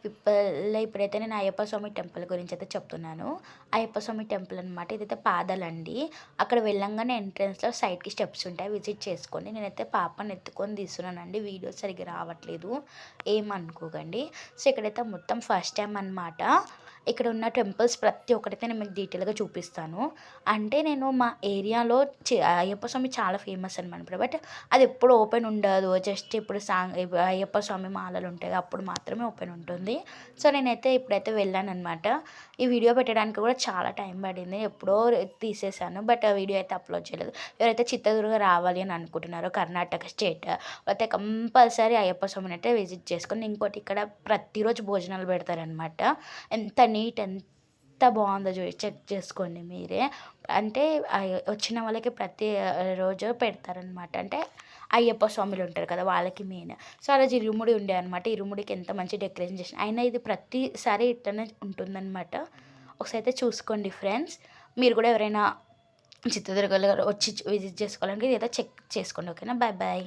ఇప్పుడైతే నేను అయ్యప్ప స్వామి టెంపుల్ గురించి అయితే చెప్తున్నాను. అయ్యప్ప స్వామి టెంపుల్ అనమాట. ఇదైతే పాదాలండి. అక్కడ వెళ్ళంగానే ఎంట్రన్స్‌లో సైడ్‌కి స్టెప్స్ ఉంటాయి. విజిట్ చేసుకోండి. నేనైతే పాపని ఎత్తుకొని తీస్తున్నానండి. వీడియో సరిగ్గా రావట్లేదు. ఏమనుకోకండి. సో, ఇక్కడైతే మొత్తం ఫస్ట్ టైమ్ అనమాట. ఇక్కడ ఉన్న టెంపుల్స్ ప్రతి ఒక్కటైతే నేను మీకు డీటెయిల్‌గా చూపిస్తాను. అంటే నేను మా ఏరియాలో అయ్యప్ప స్వామి చాలా ఫేమస్ అనమాట. బట్ అది ఎప్పుడు ఓపెన్ ఉండదు. జస్ట్ ఇప్పుడు అయ్యప్ప స్వామి మాలలు ఉంటాయి. అప్పుడు మాత్రమే ఓపెన్ ఉంటుంది. సో, నేనైతే ఇప్పుడైతే వెళ్ళాననమాట. ఈ వీడియో పెట్టడానికి కూడా చాలా టైం పడింది. ఎప్పుడో తీసేసాను. బట్ ఆ వీడియో అయితే అప్లోడ్ చేయలేదు. ఎవరైతే చిత్తూరుగా రావాలి అని అనుకుంటున్నారో కర్ణాటక స్టేట్ అయితే కంపల్సరీ అయ్యప్ప స్వామిని అయితే విజిట్ చేసుకొని ఇంకోటి ఇక్కడ ప్రతిరోజు భోజనాలు పెడతారనమాట. ఎంత నీట్ ఎంత బాగుందో చెక్ చేసుకోండి మీరే. అంటే వచ్చిన వాళ్ళకి ప్రతి రోజు పెడతారనమాట. అంటే అయ్యప్ప స్వాములు ఉంటారు కదా వాళ్ళకి మెయిన్. సో, ఆ రోజు ఇరుముడి ఉండే అనమాట. ఇరుముడికి ఎంత మంచి డెకరేషన్ చేసిన అయినా ఇది ప్రతిసారి ఇట్లనే ఉంటుందనమాట. ఒకసారి అయితే చూసుకోండి ఫ్రెండ్స్. మీరు కూడా ఎవరైనా చిత్తూరుగల వచ్చి విజిట్ చేసుకోవాలంటే ఇదైతే చెక్ చేసుకోండి. ఓకేనా. Bye bye.